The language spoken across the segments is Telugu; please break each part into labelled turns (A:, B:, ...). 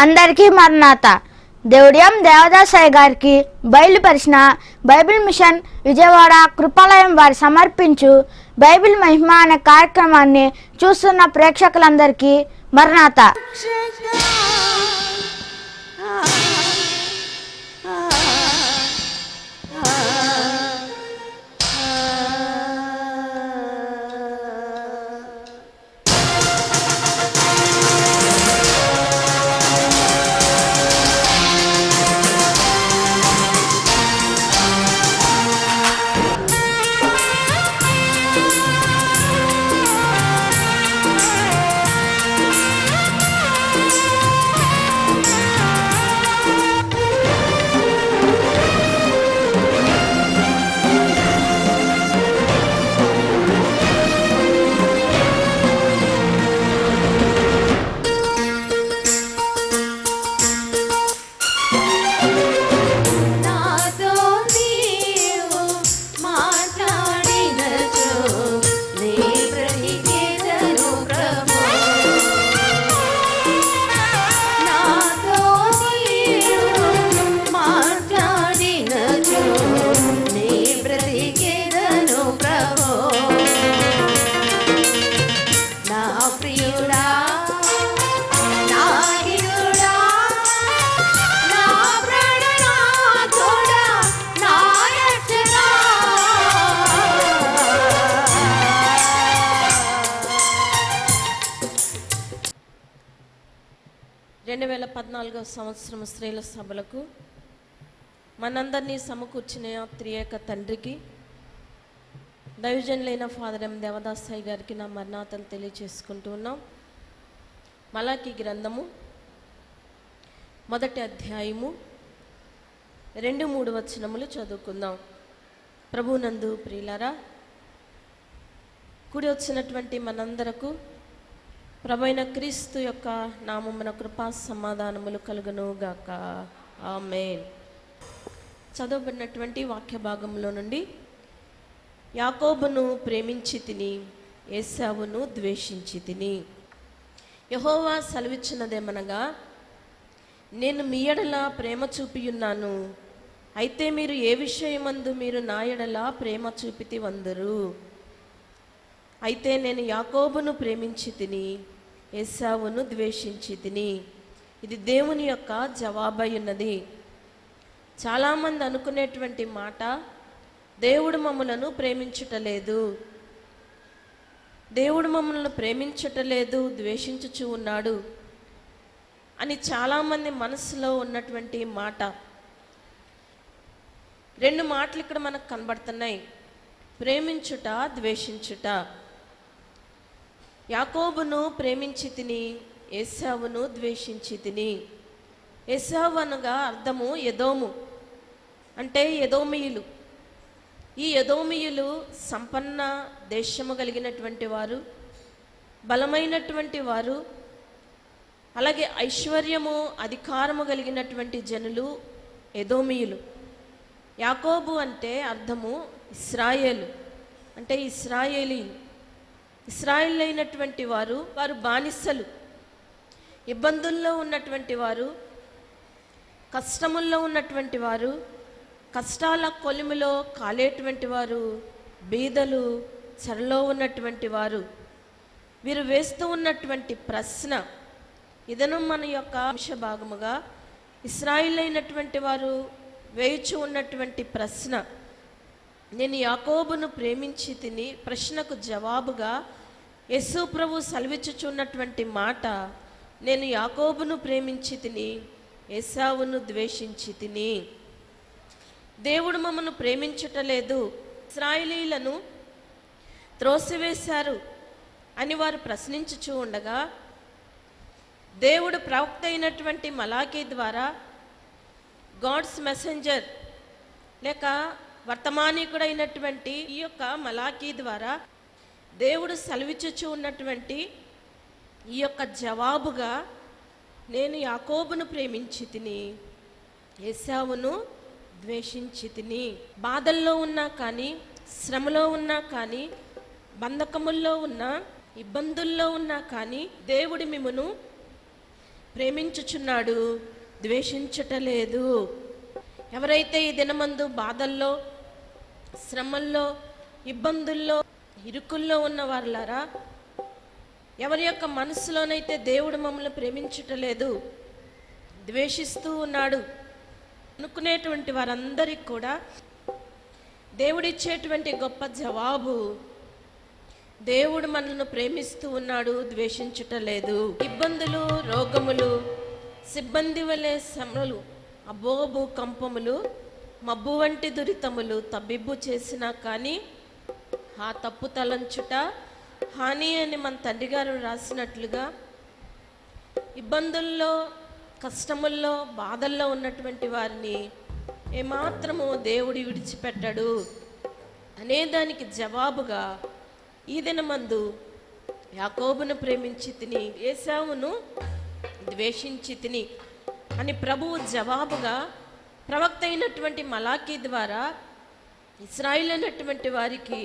A: అందరికీ మరణాత. దేవుడియం దేవదాసాయి గారికి బయలుపరిచిన బైబిల్ మిషన్ విజయవాడ కృపాలయం వారి సమర్పించు బైబిల్ మహిమ అనే కార్యక్రమాన్ని చూస్తున్న ప్రేక్షకులందరికీ మరణాత.
B: సంవత్సరం స్త్రీల సభలకు మనందరినీ సమకూర్చిన త్రియేక తండ్రికి, దైవజనులైన ఫాదర్ ఎం దేవదాసాయి గారికి నా మరణాతలు తెలియచేసుకుంటూ ఉన్నాం. మలాకి గ్రంథము 1వ అధ్యాయము 2-3 వచనములు చదువుకుందాం. ప్రభునందు ప్రియులారా, కూడి వచ్చినటువంటి మనందరకు ప్రభువైన క్రీస్తు యొక్క నామమున కృపా సమాధానములు కలుగును గాక. ఆమేన్. చదవబడినటువంటి వాక్య భాగంలో నుండి, యాకోబును ప్రేమించి తిని ఏశావును ద్వేషించి తిని. యెహోవా సెలవిచ్చినదేమనగా, నేను మీ ఎడల ప్రేమ చూపియున్నాను, అయితే మీరు ఏ విషయమందు మీరు నా ఎడల ప్రేమ చూపితి వందరు. అయితే నేను యాకోబును ప్రేమించి తిని ఏశావును ద్వేషించి తిని. ఇది దేవుని యొక్క జవాబై ఉన్నది. చాలామంది అనుకునేటువంటి మాట, దేవుడు మమ్మలను ప్రేమించుటలేదు, దేవుడు మమ్మల్ని ప్రేమించుటలేదు, ద్వేషించుచూ ఉన్నాడు అని చాలామంది మనసులో ఉన్నటువంటి మాట. 2 మాటలు ఇక్కడ మనకు కనబడుతున్నాయి: ప్రేమించుట, ద్వేషించుట. యాకోబును ప్రేమించి తిని ఏశావును ద్వేషించి తిని. ఏశావు అనగా అర్థము ఎదోము, అంటే ఎదోమీయులు. ఈ ఎదోమీయులు సంపన్న దేశము కలిగినటువంటి వారు, బలమైనటువంటి వారు, అలాగే ఐశ్వర్యము అధికారము కలిగినటువంటి జనులు ఎదోమీయులు. యాకోబు అంటే అర్థము ఇశ్రాయేలు, అంటే ఇశ్రాయేలీలు. ఇశ్రాయేలు అయినటువంటి వారు, వారు బానిసలు, ఇబ్బందుల్లో ఉన్నటువంటి వారు, కష్టముల్లో ఉన్నటువంటి వారు, కష్టాల కొలిమిలో కాలేటువంటి వారు, బీదలు, చెరలో ఉన్నటువంటి వారు. వీరు వేస్తూ ఉన్నటువంటి ప్రశ్న, ఇదను మన యొక్క అంశ భాగముగా ఇశ్రాయేలు అయినటువంటి వారు వేయుచు ఉన్నటువంటి ప్రశ్న. నేను యాకోబును ప్రేమించి తిని ప్రశ్నకు జవాబుగా యేసు ప్రభు సెలవిచ్చుచున్నటువంటి మాట, నేను యాకోబును ప్రేమించి తిని ఏశావును ద్వేషించి తిని. దేవుడు మమ్మను ప్రేమించుటలేదు, ఇశ్రాయేలీయులను త్రోసివేశారు అని వారు ప్రశ్నించుచూ ఉండగా, దేవుడు ప్రవక్త అయినటువంటి మలాకి ద్వారా, గాడ్స్ మెసెంజర్ లేక వర్తమానికుడైనటువంటి ఈ యొక్క మలాకి ద్వారా దేవుడు సెలవిచ్చుచూ ఉన్నటువంటి ఈ యొక్క జవాబుగా, నేను యాకోబును ప్రేమించి తిని ఏశావును ద్వేషించి తిని. బాధల్లో ఉన్నా కానీ, శ్రమలో ఉన్నా కానీ, బంధకముల్లో ఉన్నా, ఇబ్బందుల్లో ఉన్నా కానీ దేవుడు మిమ్మును ప్రేమించుచున్నాడు, ద్వేషించటలేదు. ఎవరైతే ఈ దినమందు బాధల్లో, శ్రమల్లో, ఇబ్బందుల్లో, ఇరుకుల్లో ఉన్న వారులారా, ఎవరి యొక్క మనసులోనైతే దేవుడు మమ్మల్ని ప్రేమించటలేదు, ద్వేషిస్తూ ఉన్నాడు అనుకునేటువంటి వారందరికీ కూడా దేవుడిచ్చేటువంటి గొప్ప జవాబు, దేవుడు మనల్ని ప్రేమిస్తూ ఉన్నాడు, ద్వేషించటలేదు. ఇబ్బందులు, రోగములు, సిబ్బంది వలె శ్రమలు, అబోబు కంపములు, మబ్బు వంటి దురితములు తబ్బిబ్బు చేసినా కానీ ఆ తప్పు తలంచుట హాని అని మన తండ్రి గారు రాసినట్లుగా ఇబ్బందుల్లో, కష్టముల్లో, బాధల్లో ఉన్నటువంటి వారిని ఏమాత్రము దేవుడు విడిచిపెట్టడు అనేదానికి జవాబుగా ఈ దినమందు యాకోబును ప్రేమించి తిని, ఏశావును ద్వేషించి తిని అని ప్రభువు జవాబుగా ప్రవక్త అయినటువంటి మలాకీ ద్వారా ఇశ్రాయేలు అయినటువంటి వారికి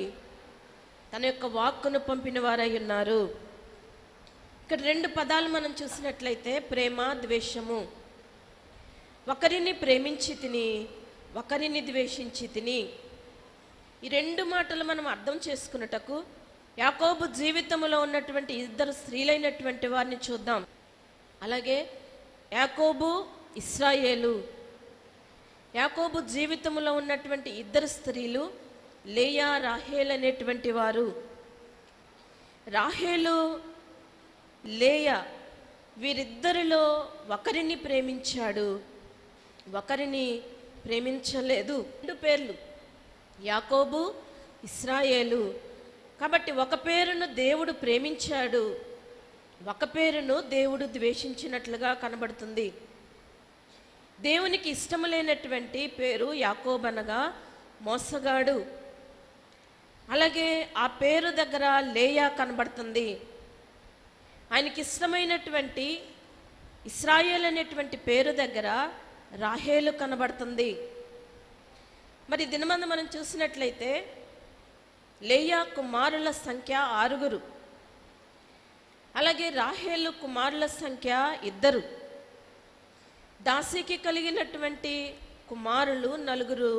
B: తన యొక్క వాక్కును పంపిన వారై ఉన్నారు. ఇక్కడ రెండు పదాలు మనం చూసినట్లయితే ప్రేమ, ద్వేషము. ఒకరిని ప్రేమించి తిని, ఒకరిని ద్వేషించి తిని. ఈ రెండు మాటలు మనం అర్థం చేసుకున్నటకు యాకోబు జీవితంలో ఉన్నటువంటి ఇద్దరు స్త్రీలైనటువంటి వారిని చూద్దాం. అలాగే యాకోబు, ఇశ్రాయేలు. యాకోబు జీవితంలో ఉన్నటువంటి ఇద్దరు స్త్రీలు లేయా, రాహేల్ అనేటువంటి వారు. రాహేలు, లేయా వీరిద్దరిలో ఒకరిని ప్రేమించాడు, ఒకరిని ప్రేమించలేదు. రెండు పేర్లు యాకోబు, ఇశ్రాయేలు. కాబట్టి ఒక పేరును దేవుడు ప్రేమించాడు, ఒక పేరును దేవుడు ద్వేషించినట్లుగా కనబడుతుంది. దేవునికి ఇష్టము లేనటువంటి పేరు యాకోబు అనగా మోసగాడు. అలాగే ఆ పేరు దగ్గర లేయా కనబడుతుంది. ఆయనకి ఇష్టమైనటువంటి ఇశ్రాయేల్ అనేటువంటి పేరు దగ్గర రాహేలు కనబడుతుంది. మరి దినమందు మనం చూసినట్లయితే లేయా కుమారుల సంఖ్య 6. అలాగే రాహేలు కుమారుల సంఖ్య 2. దాసికి కలిగినటువంటి కుమారులు 4,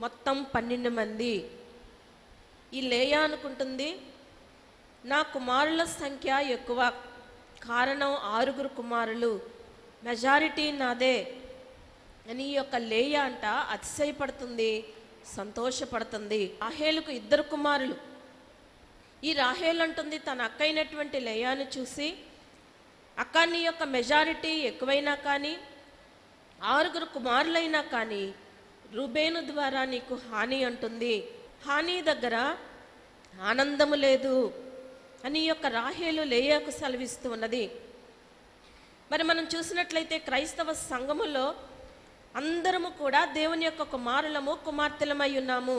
B: మొత్తం 12 మంది. ఈ లేయా అనుకుంటుంది, నా కుమారుల సంఖ్య ఎక్కువ, కారణం 6 కుమారులు, మెజారిటీ నాదే అని ఈ యొక్క లేయా అంట అతిశయపడుతుంది, సంతోషపడుతుంది. రాహేలుకు 2 కుమారులు. ఈ రాహేలు అంటుంది తన అక్క అయినటువంటి లేయాను చూసి, అక్క నీ యొక్క మెజారిటీ ఎక్కువైనా కానీ, 6 కుమారులైనా కానీ రూబేను ద్వారా నీకు హాని అంటుంది. హాని దగ్గర ఆనందము లేదు అని ఈ యొక్క రాహేలు లేయాకు సెలవిస్తూ ఉన్నది. మరి మనం చూసినట్లయితే క్రైస్తవ సంఘములో అందరము కూడా దేవుని యొక్క కుమారులము, కుమార్తెలమై ఉన్నాము.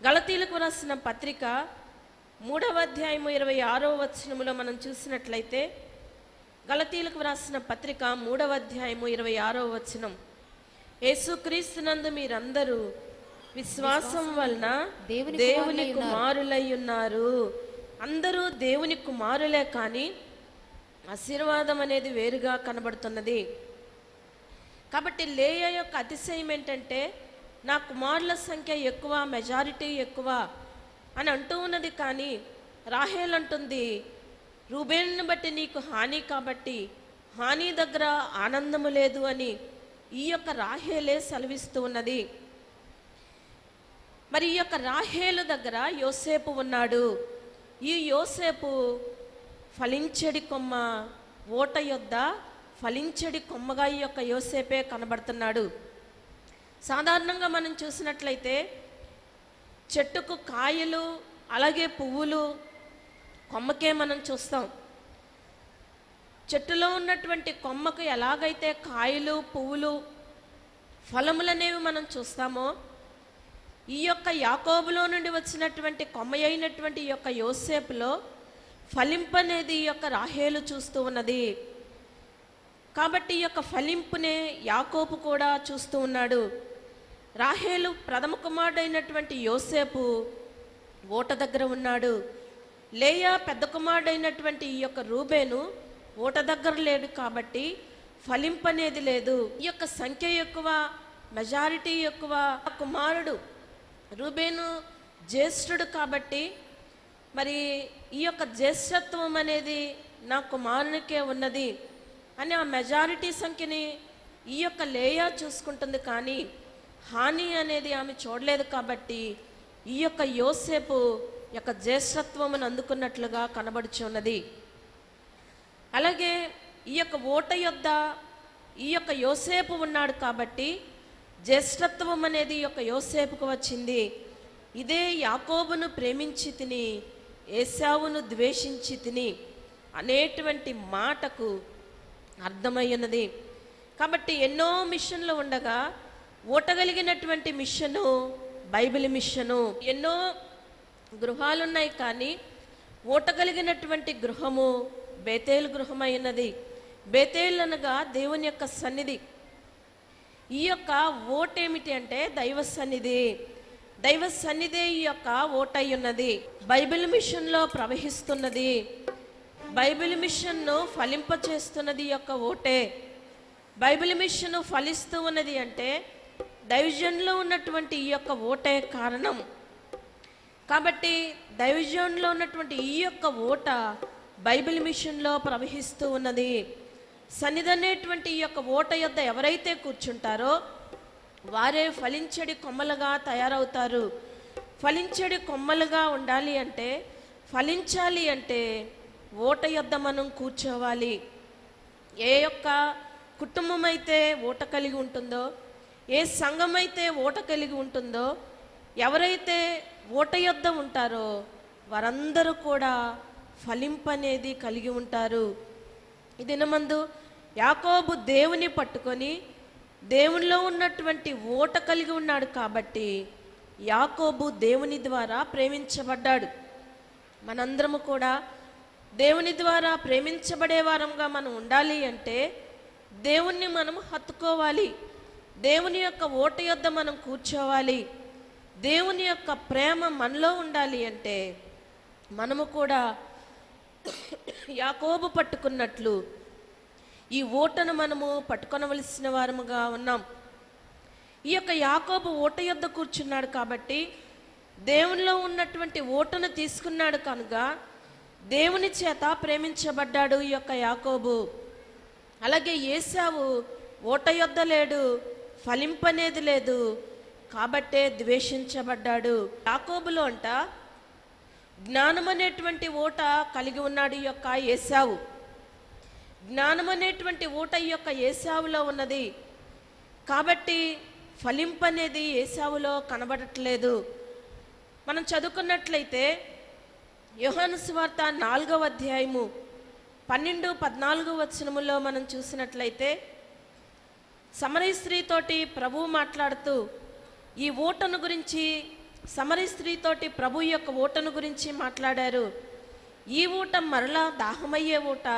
B: గలతీలకు రాసిన పత్రిక 3వ అధ్యాయము 26వ వచనములో మనం చూసినట్లయితే, గలతీలకు రాసిన పత్రిక 3వ అధ్యాయము 26వ వచనం, యేసుక్రీస్తునందు మీరందరూ విశ్వాసం వలన దేవుని కుమారులై ఉన్నారు. అందరూ దేవుని కుమారులే, కానీ ఆశీర్వాదం అనేది వేరుగా కనబడుతున్నది. కాబట్టి లేయా యొక్క అతిశయం ఏంటంటే, నా కుమారుల సంఖ్య ఎక్కువ, మెజారిటీ ఎక్కువ అని అంటూ ఉన్నది. కానీ రాహేల్ అంటుంది, రూబేనుని బట్టి నీకు హాని, కాబట్టి హాని దగ్గర ఆనందము లేదు అని ఈ యొక్క రాహేలే సెలవిస్తూ ఉన్నది. మరి ఈ యొక్క రాహేలు దగ్గర యోసేపు ఉన్నాడు. ఈ యోసేపు ఫలించడి కొమ్మ, ఓట యొద్ద ఫలించడి కొమ్మగా ఈ యొక్క యోసేపే కనబడుతున్నాడు. సాధారణంగా మనం చూసినట్లయితే చెట్టుకు కాయలు, అలాగే పువ్వులు కొమ్మకే మనం చూస్తాం. చెట్టులో ఉన్నటువంటి కొమ్మకు ఎలాగైతే కాయలు, పువ్వులు, ఫలములనేవి మనం చూస్తామో, ఈ యొక్క యాకోబులో నుండి వచ్చినటువంటి కొమ్మ అయినటువంటి ఈ యొక్క యోసేపులో ఫలింపు అనేది ఈ యొక్క రాహేలు చూస్తూ ఉన్నది. కాబట్టి ఈ యొక్క ఫలింపునే యాకోబు కూడా చూస్తూ ఉన్నాడు. రాహేలు ప్రథమ కుమారుడైనటువంటి యోసేపు ఓట దగ్గర ఉన్నాడు. లేయా పెద్ద కుమారుడైనటువంటి ఈ యొక్క రూబేను ఓట దగ్గర లేడు కాబట్టి ఫలింపనేది లేదు. ఈ యొక్క సంఖ్య ఎక్కువ, మెజారిటీ ఎక్కువ. కుమారుడు రూబేను జ్యేష్ఠుడు కాబట్టి మరి ఈ యొక్క జ్యేష్ఠత్వం అనేది నా కుమారునికే ఉన్నది అని ఆ మెజారిటీ సంఖ్యని ఈ యొక్క లేయా చూసుకుంటుంది, కానీ హాని అనేది ఆమె చూడలేదు. కాబట్టి ఈ యొక్క యోసేపు యొక్క జ్యేష్ఠత్వమును అందుకున్నట్లుగా కనబడుచున్నది. అలాగే ఈ యొక్క ఓట యొద్ద ఈ యొక్క యోసేపు ఉన్నాడు కాబట్టి జ్యేష్ఠత్వం అనేది ఈ యొక్క యోసేపుకు వచ్చింది. ఇదే యాకోబును ప్రేమించి తిని ఏశావును ద్వేషించి తిని అనేటువంటి మాటకు అర్థమయ్యున్నది. కాబట్టి ఎన్నో మిషన్లు ఉండగా ఓటగలిగినటువంటి మిషను బైబిల్ మిషను. ఎన్నో గృహాలున్నాయి కానీ ఓటగలిగినటువంటి గృహము బేతేలు గృహమైనది. బేతేలు అనగా దేవుని యొక్క సన్నిధి. ఈ యొక్క ఓటేమిటి అంటే దైవ సన్నిధి. దైవ సన్నిధి ఈ యొక్క ఓటై ఉన్నది. బైబిల్ మిషన్లో ప్రవహిస్తున్నది. బైబిల్ మిషన్ను ఫలింపచేస్తున్నది ఈ యొక్క ఓటే. బైబిల్ మిషన్ ఫలిస్తూ ఉన్నది అంటే దైవజన్లో ఉన్నటువంటి ఈ యొక్క ఓటే కారణం. కాబట్టి దైవజన్లో ఉన్నటువంటి ఈ యొక్క ఓట బైబిల్ మిషన్లో ప్రవహిస్తూ ఉన్నది. సన్నిధి అనేటువంటి ఈ యొక్క ఓట యొద్ద ఎవరైతే కూర్చుంటారో వారే ఫలించడి కొమ్మలుగా తయారవుతారు. ఫలించడి కొమ్మలుగా ఉండాలి అంటే, ఫలించాలి అంటే ఓట యొద్ద మనం కూర్చోవాలి. ఏ యొక్క కుటుంబం అయితే ఓట కలిగి ఉంటుందో, ఏ సంఘం అయితే ఓట కలిగి ఉంటుందో, ఎవరైతే ఓట యొద్ద ఉంటారో వారందరూ కూడా ఫలింపనేది కలిగి ఉంటారు. ఈ దినమందు యాకోబు దేవుని పట్టుకొని దేవునిలో ఉన్నటువంటి ఓట కలిగి ఉన్నాడు కాబట్టి యాకోబు దేవుని ద్వారా ప్రేమించబడ్డాడు. మనందరము కూడా దేవుని ద్వారా ప్రేమించబడే వారంగా మనం ఉండాలి అంటే దేవుణ్ణి మనం హత్తుకోవాలి. దేవుని యొక్క ఓట యొద్ద మనం కూర్చోవాలి. దేవుని యొక్క ప్రేమ మనలో ఉండాలి అంటే మనము కూడా యాకోబు పట్టుకున్నట్లు ఈ ఓటను మనము పట్టుకొనవలసిన వారముగా ఉన్నాం. ఈ యొక్క యాకోబు ఓట యొద్ద కూర్చున్నాడు కాబట్టి దేవునిలో ఉన్నటువంటి ఓటను తీసుకున్నాడు కనుక దేవుని చేత ప్రేమించబడ్డాడు ఈ యొక్క యాకోబు. అలాగే ఏశావు ఓట యొద్ద లేడు, ఫలింపనేది లేదు కాబట్టే ద్వేషించబడ్డాడు. యాకోబులో అంట జ్ఞానం అనేటువంటి ఓట కలిగి ఉన్నాడు ఈ యొక్క ఏశావు. జ్ఞానం అనేటువంటి ఓట ఈ యొక్క ఏశావులో ఉన్నది కాబట్టి ఫలింపనేది ఏశావులో కనబడట్లేదు. మనం చదువుకున్నట్లయితే యోహాను సువార్త 4వ అధ్యాయము 12-14 వచనములో మనం చూసినట్లయితే సమరయ స్త్రీతోటి ప్రభువు మాట్లాడుతూ ఈ ఓటను గురించి, సమరయ స్త్రీతోటి ప్రభు యొక్క ఓటను గురించి మాట్లాడారు. ఈ ఊట మరలా దాహమయ్యే ఊట,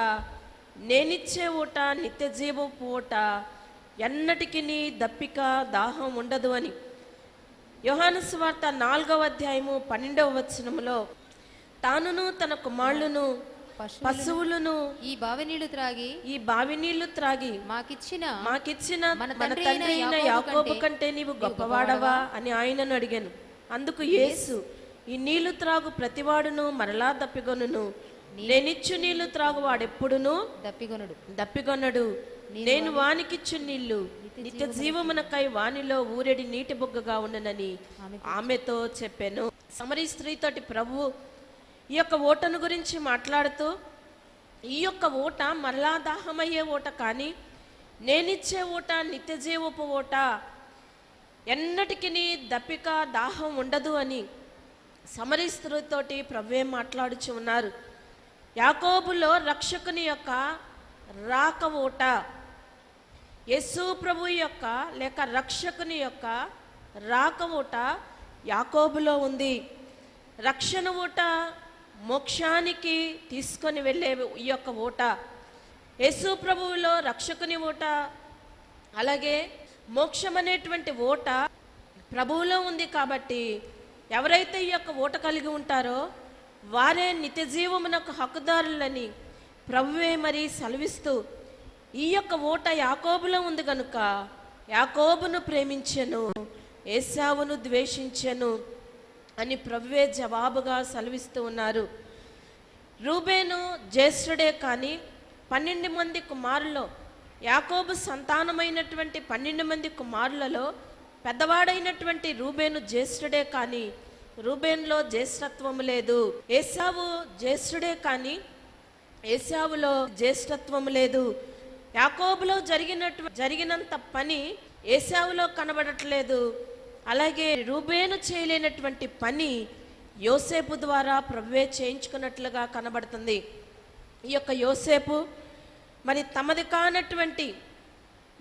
B: నేనిచ్చే ఊట, నిత్య జీవపు ఊట, ఎన్నటికి నీ దప్పిక దాహం ఉండదు అని. యోహాను సువార్త 4వ అధ్యాయము 12వ వచనములో తానును తన కుమారులను పశువులను
C: ఈ బావి నీళ్లు త్రాగి
B: మాకిచ్చిన మన తండ్రి అయిన యాకోబు కంటే నీవు గొప్పవాడవా అని ఆయనను అడిగాను. అందుకు యేసు ఈ నీళ్లు త్రాగు ప్రతివాడును మరలా దప్పిగొనును, నేనిచ్చు నీళ్లు త్రాగు వాడెప్పుడును దప్పిగొనడు. నేను వానికిచ్చు నీళ్లు నిత్య జీవమునకై వానిలో ఊరెడి నీటి బొగ్గగా ఉండనని ఆమెతో చెప్పాను. సమరయ స్త్రీతోటి ప్రభువు ఈ యొక్క ఓటను గురించి మాట్లాడుతూ ఈ యొక్క ఓట మరలా దాహమయ్యే ఓట కానీ నేనిచ్చే ఓట నిత్య జీవపు ఓట, ఎన్నటికి నీ దప్పిక దాహం ఉండదు అని సమరయ స్త్రీతోటి ప్రభువే మాట్లాడుచు ఉన్నారు. యాకోబులో రక్షకుని యొక్క రాక ఓట, యేసు ప్రభు యొక్క లేక రక్షకుని యొక్క రాక ఓట యాకోబులో ఉంది. రక్షణ ఓట మోక్షానికి తీసుకొని వెళ్ళే ఈ యొక్క ఓట, యేసు ప్రభువులో రక్షకుని ఓట, అలాగే మోక్షం అనేటువంటి ఓట ప్రభువులో ఉంది. కాబట్టి ఎవరైతే ఈ యొక్క ఓట కలిగి ఉంటారో వారే నిత్య జీవమునకు హక్కుదారులని ప్రభువే మరి సెలవిస్తూ ఈ యొక్క ఊట యాకోబులో ఉంది గనుక యాకోబును ప్రేమించెను, ఏశావును ద్వేషించెను అని ప్రభువే జవాబుగా సెలవిస్తూ ఉన్నారు. రూబేను జ్యేష్ఠుడే కానీ 12 మంది కుమారుల్లో యాకోబు సంతానమైనటువంటి 12 మంది కుమారులలో పెద్దవాడైనటువంటి రూబేను జ్యేష్ఠుడే కానీ రూబేన్లో జ్యేష్ఠత్వము లేదు. ఏశావు జ్యేష్ఠుడే కానీ ఏశావులో జ్యేష్ఠత్వము లేదు. యాకోబులో జరిగినంత పని ఏశావులో కనబడట్లేదు. అలాగే రూబేను చేయలేనటువంటి పని యోసేపు ద్వారా ప్రభువే చేయించుకున్నట్లుగా కనబడుతుంది. ఈ యొక్క యోసేపు మరి తమది కానటువంటి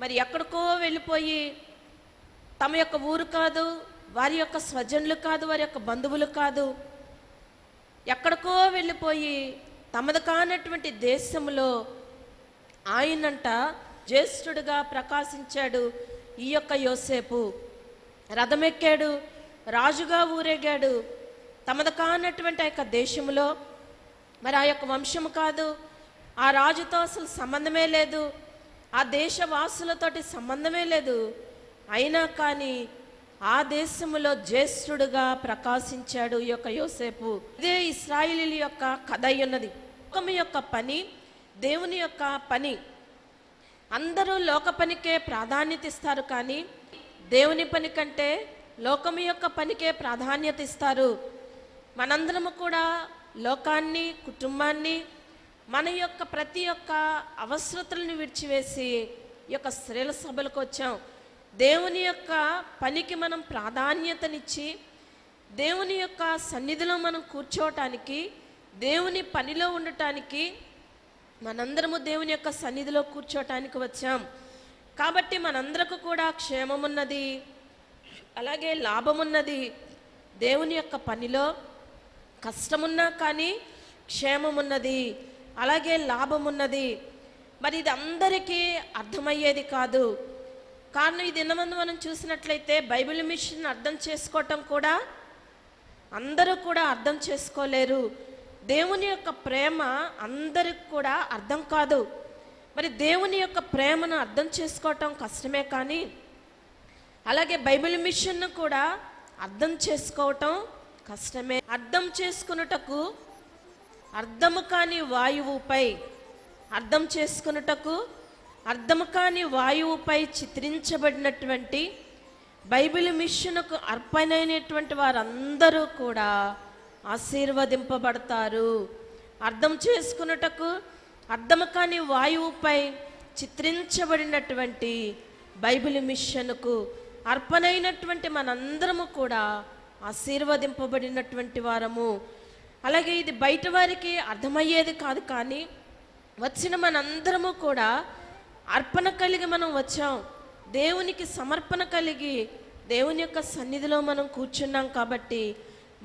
B: మరి ఎక్కడికో వెళ్ళిపోయి తమ యొక్క ఊరు కాదు, వారి యొక్క స్వజనులు కాదు, వారి యొక్క బంధువులు కాదు, ఎక్కడికో వెళ్ళిపోయి తమది కానటువంటి దేశంలో ఆయనంట జ్యేష్ఠుడుగా ప్రకాశించాడు. ఈ యొక్క యోసేపు రథమెక్కాడు, రాజుగా ఊరేగాడు. తమది కానటువంటి ఆ యొక్క దేశంలో మరి ఆ యొక్క వంశము కాదు, ఆ రాజుతో అసలు సంబంధమే లేదు, ఆ దేశవాసులతోటి సంబంధమే లేదు. అయినా కానీ ఆ దేశములో జ్యేష్ఠుడుగా ప్రకాశించాడు ఈ యొక్క యోసేపు. ఇదే ఇశ్రాయేలీయుల యొక్క కథ ఉన్నది. లోకము యొక్క పని, దేవుని యొక్క పని. అందరూ లోక పనికే ప్రాధాన్యత ఇస్తారు, కానీ దేవుని పని కంటే లోకము యొక్క పనికే ప్రాధాన్యత ఇస్తారు. మనందరము కూడా లోకాన్ని, కుటుంబాన్ని, మన యొక్క ప్రతి ఒక్క అవసరతలను విడిచివేసి ఈ యొక్క స్త్రీల సభలకు వచ్చాం. దేవుని యొక్క పనికి మనం ప్రాధాన్యతనిచ్చి దేవుని యొక్క సన్నిధిలో మనం కూర్చోవటానికి, దేవుని పనిలో ఉండటానికి మనందరము దేవుని యొక్క సన్నిధిలో కూర్చోటానికి వచ్చాం. కాబట్టి మనందరకు కూడా క్షేమమున్నది, అలాగే లాభమున్నది. దేవుని యొక్క పనిలో కష్టమున్నా కానీ క్షేమమున్నది, అలాగే లాభమున్నది. మరి ఇది అందరికీ అర్థమయ్యేది కాదు. కారణం ఇది ఎన్నమంది మనం చూసినట్లయితే బైబిల్ మిషన్ అర్థం చేసుకోవటం కూడా అందరూ కూడా అర్థం చేసుకోలేరు. దేవుని యొక్క ప్రేమ అందరికి కూడా అర్థం కాదు. మరి దేవుని యొక్క ప్రేమను అర్థం చేసుకోవటం కష్టమే, కానీ అలాగే బైబిల్ మిషన్ను కూడా అర్థం చేసుకోవటం కష్టమే. అర్థం చేసుకున్నటకు అర్థము కాని వాయువుపై అర్థము కాని వాయువుపై చిత్రించబడినటువంటి బైబిల్ మిషన్కు అర్పణైనటువంటి వారందరూ కూడా ఆశీర్వదింపబడతారు. అర్థం చేసుకున్నటకు అర్థము కాని వాయువుపై చిత్రించబడినటువంటి బైబిల్ మిషన్కు అర్పణైనటువంటి మనందరము కూడా ఆశీర్వదింపబడినటువంటి వారము. అలాగే ఇది బయట వారికి అర్థమయ్యేది కాదు, కానీ వచ్చిన మనందరము కూడా అర్పణ కలిగి మనం వచ్చాం. దేవునికి సమర్పణ కలిగి దేవుని యొక్క సన్నిధిలో మనం కూర్చున్నాం. కాబట్టి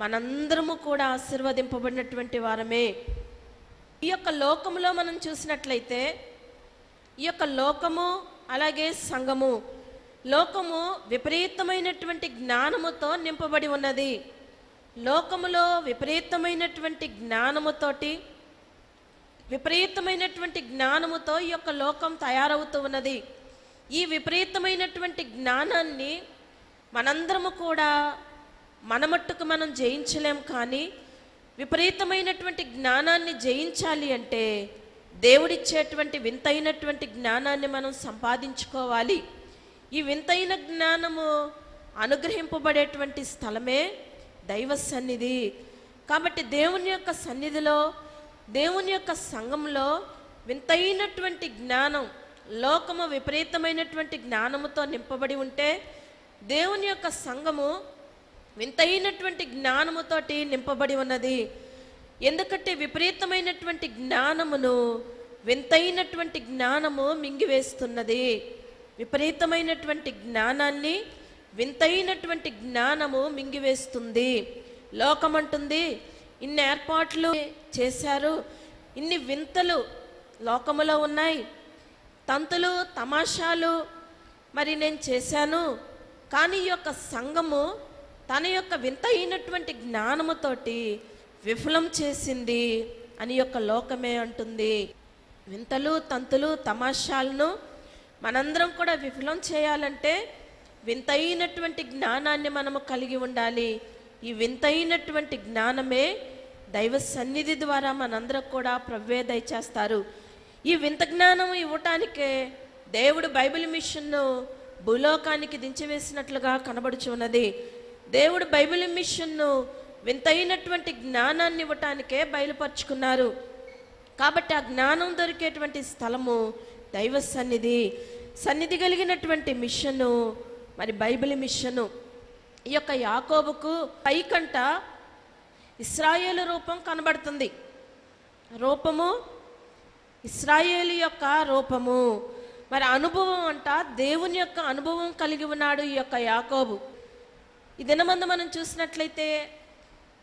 B: మనందరము కూడా ఆశీర్వదింపబడినటువంటి వారమే. ఈ యొక్క లోకములో మనం చూసినట్లయితే ఈ యొక్క లోకము అలాగే సంఘము, లోకము విపరీతమైనటువంటి జ్ఞానముతో నింపబడి ఉన్నది. లోకములో విపరీతమైనటువంటి జ్ఞానముతో ఈ యొక్క లోకం తయారవుతూ ఉన్నది. ఈ విపరీతమైనటువంటి జ్ఞానాన్ని మనందరము కూడా మన మట్టుకు మనం జయించలేం. కానీ విపరీతమైనటువంటి జ్ఞానాన్ని జయించాలి అంటే దేవుడిచ్చేటువంటి వింతైనటువంటి జ్ఞానాన్ని మనం సంపాదించుకోవాలి. ఈ వింతైన జ్ఞానము అనుగ్రహింపబడేటువంటి స్థలమే దైవ సన్నిధి. కాబట్టి దేవుని యొక్క సన్నిధిలో, దేవుని యొక్క సంఘంలో వింతైనటువంటి జ్ఞానం, లోకము విపరీతమైనటువంటి జ్ఞానముతో నింపబడి ఉంటే దేవుని యొక్క సంఘము వింతైనటువంటి జ్ఞానముతోటి నింపబడి ఉన్నది. ఎందుకంటే విపరీతమైనటువంటి జ్ఞానమును వింతైనటువంటి జ్ఞానము మింగివేస్తున్నది. విపరీతమైనటువంటి జ్ఞానాన్ని వింతైనటువంటి జ్ఞానము మింగివేస్తుంది. లోకమంటుంది ఇన్ని ఏర్పాట్లు చేశారు, ఇన్ని వింతలు లోకములో ఉన్నాయి, తంతులు తమాషాలు మరి నేను చేశాను, కానీ ఈ యొక్క సంఘము తన యొక్క వింతైనటువంటి జ్ఞానముతోటి విఫలం చేసింది అని యొక్క లోకమే అంటుంది. వింతలు, తంతులు, తమాషాలను మనందరం కూడా విఫలం చేయాలంటే వింతైనటువంటి జ్ఞానాన్ని మనము కలిగి ఉండాలి. ఈ వింతైనటువంటి జ్ఞానమే దైవ సన్నిధి ద్వారా మనందరం కూడా ప్రభువే దయచేస్తారు. ఈ వింత జ్ఞానం ఇవ్వటానికే దేవుడు బైబిల్ మిషన్ను భూలోకానికి దించివేసినట్లుగా కనబడుచున్నది. దేవుడు బైబిల్ మిషన్ను వింతైనటువంటి జ్ఞానాన్ని ఇవ్వటానికే బయలుపరుచుకున్నారు. కాబట్టి ఆ జ్ఞానం దొరికేటువంటి స్థలము దైవ సన్నిధి. సన్నిధి కలిగినటువంటి మిషను మరి బైబిల్ మిషను. ఈ యొక్క యాకోబుకు పైకంట ఇశ్రాయేలు రూపం కనబడుతుంది. రూపము ఇశ్రాయేలు యొక్క రూపము. మరి అనుభవం అంట దేవుని యొక్క అనుభవం కలిగి ఉన్నాడు ఈ యొక్క యాకోబు. ఈ దినమందు మనం చూసినట్లయితే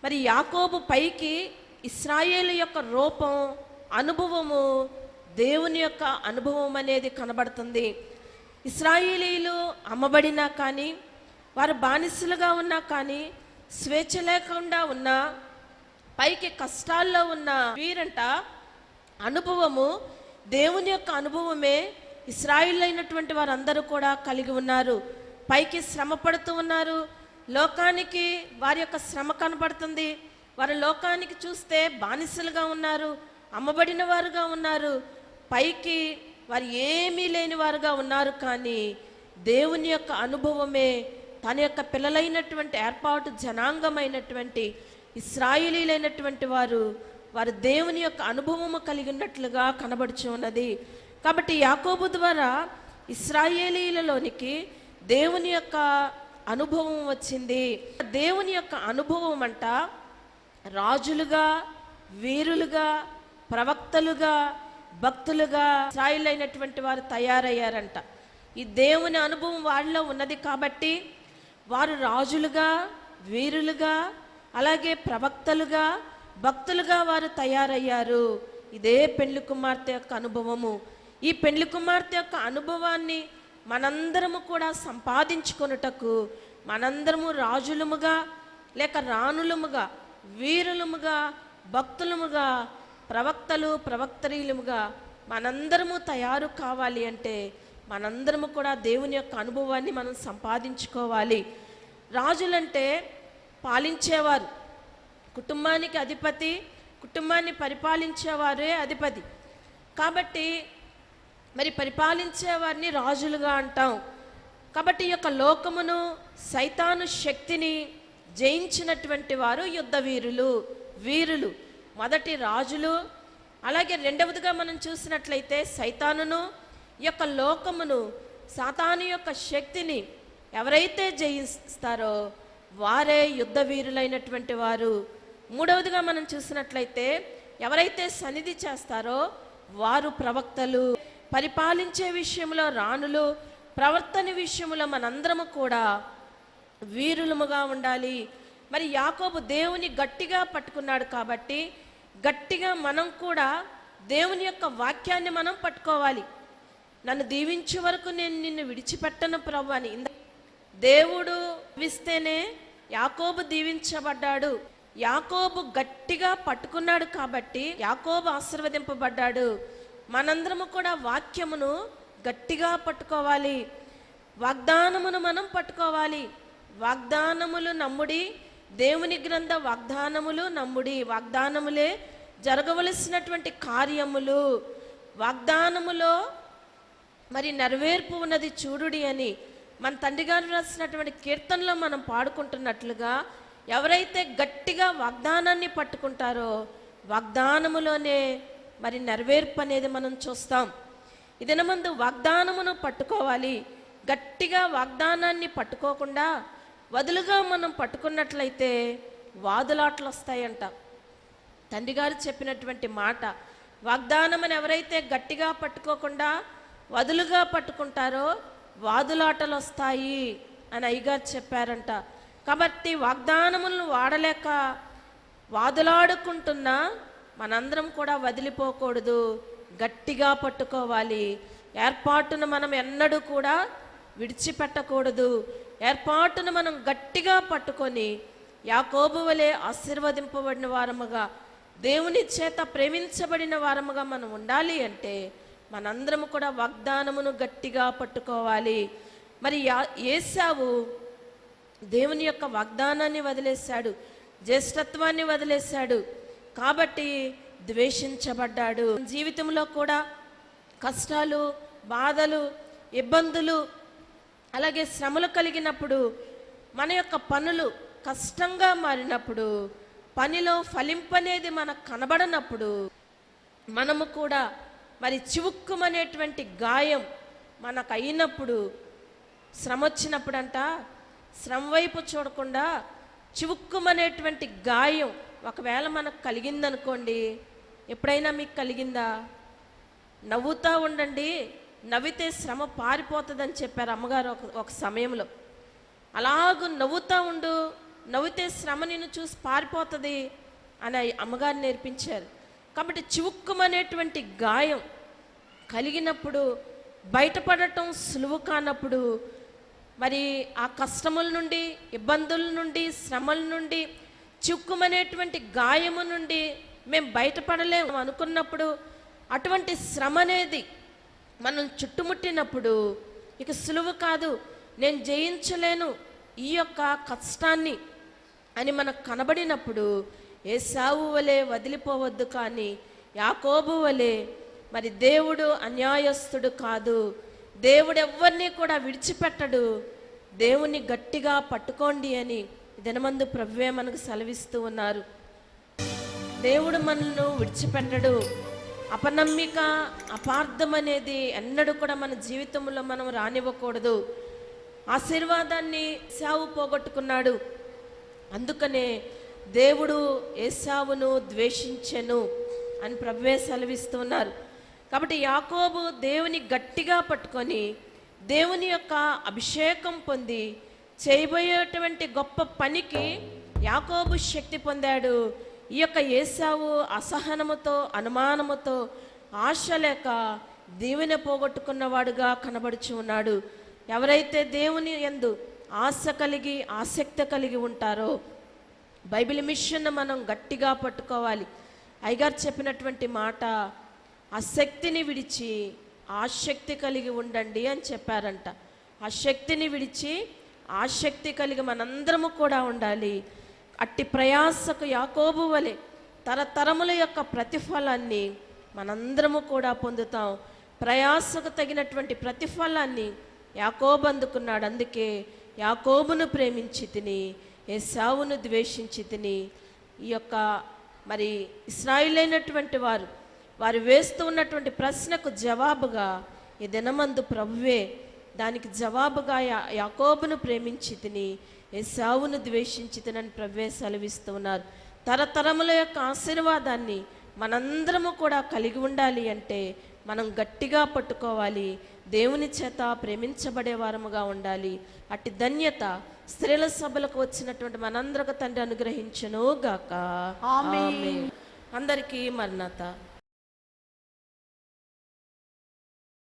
B: మరి యాకోబు పైకి ఇశ్రాయేలు యొక్క రూపం, అనుభవము, దేవుని యొక్క అనుభవం అనేది కనబడుతుంది. ఇశ్రాయేలీలు అమ్మబడినా కానీ, వారు బానిసలుగా ఉన్నా కానీ, స్వేచ్ఛ లేకుండా ఉన్నా, పైకి కష్టాల్లో ఉన్న వీరంట అనుభవము, దేవుని యొక్క అనుభవమే ఇశ్రాయేలు అయినటువంటి వారందరూ కూడా కలిగి ఉన్నారు. పైకి శ్రమ పడుతూ ఉన్నారు. లోకానికి వారి యొక్క శ్రమ కనబడుతుంది. వారు లోకానికి చూస్తే బానిసలుగా ఉన్నారు, అమ్మబడిన వారుగా ఉన్నారు. పైకి వారు ఏమీ లేని వారుగా ఉన్నారు. కానీ దేవుని యొక్క అనుభవమే తన యొక్క పిల్లలైనటువంటి ఏర్పాటు జనాంగమైనటువంటి ఇశ్రాయేలీలైనటువంటి వారు దేవుని యొక్క అనుభవము కలిగి ఉన్నట్లుగా కనబడుచు ఉన్నది. కాబట్టి యాకోబు ద్వారా ఇశ్రాయేలీలలోనికి దేవుని యొక్క అనుభవం వచ్చింది. దేవుని యొక్క అనుభవం అంట రాజులుగా, వీరులుగా, ప్రవక్తలుగా, భక్తులుగా ఇశ్రాయేలైనటువంటి వారు తయారయ్యారంట. ఈ దేవుని అనుభవం వాళ్ళలో ఉన్నది కాబట్టి వారు రాజులుగా, వీరులుగా, అలాగే ప్రవక్తలుగా, భక్తులుగా వారు తయారయ్యారు. ఇదే పెండ్లి కుమార్తె యొక్క అనుభవము. ఈ పెండ్లి కుమార్తె యొక్క అనుభవాన్ని మనందరము కూడా సంపాదించుకొనుటకు మనందరము రాజులముగా, లేక రాణులముగా, వీరులముగా, భక్తులముగా, ప్రవక్తలు, ప్రవక్తరీలముగా మనందరము తయారు కావాలి అంటే మనందరము కూడా దేవుని యొక్క అనుభవాన్ని మనం సంపాదించుకోవాలి. రాజులంటే పాలించేవారు, కుటుంబానికి అధిపతి, కుటుంబాన్ని పరిపాలించేవారే అధిపతి. కాబట్టి మరి పరిపాలించేవారిని రాజులుగా అంటాం. కాబట్టి ఈ యొక్క లోకమును, సైతాను శక్తిని జయించినటువంటి వారు యుద్ధ వీరులు. మొదటి రాజులు. అలాగే రెండవదిగా మనం చూసినట్లయితే సైతానును, ఈ యొక్క లోకమును, సాతాను యొక్క శక్తిని ఎవరైతే జయిస్తారో వారే యుద్ధ వీరులైనటువంటి వారు. మూడవదిగా మనం చూసినట్లయితే ఎవరైతే సన్నిధి చేస్తారో వారు ప్రవక్తలు. పరిపాలించే విషయంలో రాణులు, ప్రవర్తన విషయంలో మనందరము కూడా వీరులముగా ఉండాలి. మరి యాకోబు దేవుని గట్టిగా పట్టుకున్నాడు కాబట్టి గట్టిగా మనం కూడా దేవుని యొక్క వాక్యాన్ని మనం పట్టుకోవాలి. నన్ను దీవించే వరకు నేను నిన్ను విడిచిపెట్టను ప్రభు అని దేవుడు విస్తేనే యాకోబు దీవించబడ్డాడు. యాకోబు గట్టిగా పట్టుకున్నాడు కాబట్టి యాకోబు ఆశీర్వదింపబడ్డాడు. మనందరము కూడా వాక్యమును గట్టిగా పట్టుకోవాలి. వాగ్దానమును మనం పట్టుకోవాలి. వాగ్దానములు నమ్ముడి, దేవుని గ్రంథ వాగ్దానములు నమ్ముడి. వాగ్దానములే జరగవలసినటువంటి కార్యములు. వాగ్దానములో మరి నెరవేర్పు ఉన్నది చూడుడి అని మన తండ్రి గారు రాసినటువంటి కీర్తనలో మనం పాడుకుంటున్నట్లుగా ఎవరైతే గట్టిగా వాగ్దానాన్ని పట్టుకుంటారో వాగ్దానములోనే మరి నెరవేర్పు అనేది మనం చూస్తాం. ఈ దినమందు వాగ్దానమును పట్టుకోవాలి. గట్టిగా వాగ్దానాన్ని పట్టుకోకుండా వదులుగా మనం పట్టుకున్నట్లయితే వాదులాటలు వస్తాయంట. తండ్రి గారు చెప్పినటువంటి మాట, వాగ్దానం అని ఎవరైతే గట్టిగా పట్టుకోకుండా వదులుగా పట్టుకుంటారో వాదులాటలు వస్తాయి అని అయ్యగారు చెప్పారంట. కాబట్టి వాగ్దానములను వాడలేక వాదులాడుకుంటున్నా మనందరం కూడా వదిలిపోకూడదు, గట్టిగా పట్టుకోవాలి. ఏర్పాటును మనం ఎన్నడూ కూడా విడిచిపెట్టకూడదు. ఏర్పాటును మనం గట్టిగా పట్టుకొని యాకోబు వలె ఆశీర్వదింపబడిన వారముగా దేవుని చేత ప్రేమించబడిన వారముగా మనం ఉండాలి అంటే మనందరం కూడా వాగ్దానమును గట్టిగా పట్టుకోవాలి. మరి ఏశావు దేవుని యొక్క వాగ్దానాన్ని వదిలేశాడు, జ్యేష్ఠత్వాన్ని వదిలేశాడు, కాబట్టి ద్వేషించబడ్డాడు. జీవితంలో కూడా కష్టాలు, బాధలు, ఇబ్బందులు, అలాగే శ్రమలు కలిగినప్పుడు, మన యొక్క పనులు కష్టంగా మారినప్పుడు, పనిలో ఫలింపనేది మనకు కనబడనప్పుడు, మనము కూడా మరి చివుక్కుమనేటువంటి గాయం మనకు అయినప్పుడు, శ్రమ వచ్చినప్పుడంట శ్రమ వైపు చూడకుండా చివుక్కుమనేటువంటి గాయం ఒకవేళ మనకు కలిగిందనుకోండి, ఎప్పుడైనా మీకు కలిగిందా? నవ్వుతూ ఉండండి, నవ్వితే శ్రమ పారిపోతుందని చెప్పారు అమ్మగారు ఒక సమయంలో. అలాగూ నవ్వుతూ ఉండు, నవ్వితే శ్రమ నిన్ను చూసి పారిపోతుంది అని అమ్మగారు నేర్పించారు. కాబట్టి చివుక్కుమనేటువంటి గాయం కలిగినప్పుడు బయటపడటం సులువు కానప్పుడు, మరి ఆ కష్టముల నుండి, ఇబ్బందుల నుండి, శ్రమల నుండి, చిక్కుమనేటువంటి గాయము నుండి మేము బయటపడలేము అనుకున్నప్పుడు, అటువంటి శ్రమ అనేది మనం చుట్టుముట్టినప్పుడు ఇక సులువు కాదు, నేను జయించలేను ఈ యొక్క కష్టాన్ని అని మనకు కనబడినప్పుడు ఏశావు వలె వదిలిపోవద్దు, కానీ యాకోబు వలె మరి దేవుడు అన్యాయస్తుడు కాదు, దేవుడు ఎవరిని కూడా విడిచిపెట్టడు, దేవుని గట్టిగా పట్టుకోండి అని దినమందు ప్రభువే మనకు సెలవిస్తూ ఉన్నారు. దేవుడు మనల్ని విడిచిపెట్టడు. అపనమ్మిక, అపార్థం అనేది ఎన్నడూ కూడా మన జీవితంలో మనం రానివ్వకూడదు. ఆశీర్వాదాన్ని ఏశావు పోగొట్టుకున్నాడు, అందుకనే దేవుడు ఏశావును ద్వేషించెను అని ప్రభువే సెలవిస్తున్నారు. కాబట్టి యాకోబు దేవుని గట్టిగా పట్టుకొని దేవుని యొక్క అభిషేకం పొంది చేయబోయేటువంటి గొప్ప పనికి యాకోబు శక్తి పొందాడు. ఈ యొక్క ఏశావు అసహనముతో, అనుమానముతో, ఆశ లేక దేవుని పోగొట్టుకున్నవాడుగా కనబడుచు ఉన్నాడు. ఎవరైతే దేవుని యందు ఆశ కలిగి, ఆసక్తి కలిగి ఉంటారో బైబిల్ మిషన్ మనం గట్టిగా పట్టుకోవాలి. అయ్యగారు చెప్పినటువంటి మాట, ఆ శక్తిని విడిచి ఆసక్తి కలిగి ఉండండి అని చెప్పారంట. ఆ శక్తిని విడిచి ఆసక్తి కలిగి మనందరము కూడా ఉండాలి. అట్టి ప్రయాసకు యాకోబు వలె తరతరముల యొక్క ప్రతిఫలాన్ని మనందరము కూడా పొందుతాం. ప్రయాసకు తగినటువంటి ప్రతిఫలాన్ని యాకోబు అందుకున్నాడు. అందుకే యాకోబును ప్రేమించి తిని, ఏశావును ద్వేషించి తిని. ఈ యొక్క మరి ఇశ్రాయేలైనటువంటి వారు వేస్తూ ఉన్నటువంటి ప్రశ్నకు జవాబుగా ఈ దినమందు ప్రభువే దానికి జవాబుగా యాకోబును ప్రేమించి తిని, ఏశావును ద్వేషించి తినని ప్రభువే సెలవిస్తూ ఉన్నారు. తరతరముల యొక్క ఆశీర్వాదాన్ని మనందరము కూడా కలిగి ఉండాలి అంటే మనం గట్టిగా పట్టుకోవాలి, దేవుని చేత ప్రేమించబడే వారముగా ఉండాలి. అట్టి ధన్యత స్త్రీల సభలకు వచ్చినటువంటి మనందరికి తండ్రి అనుగ్రహించును గాక. ఆమేన్. అందరికీ మరణత.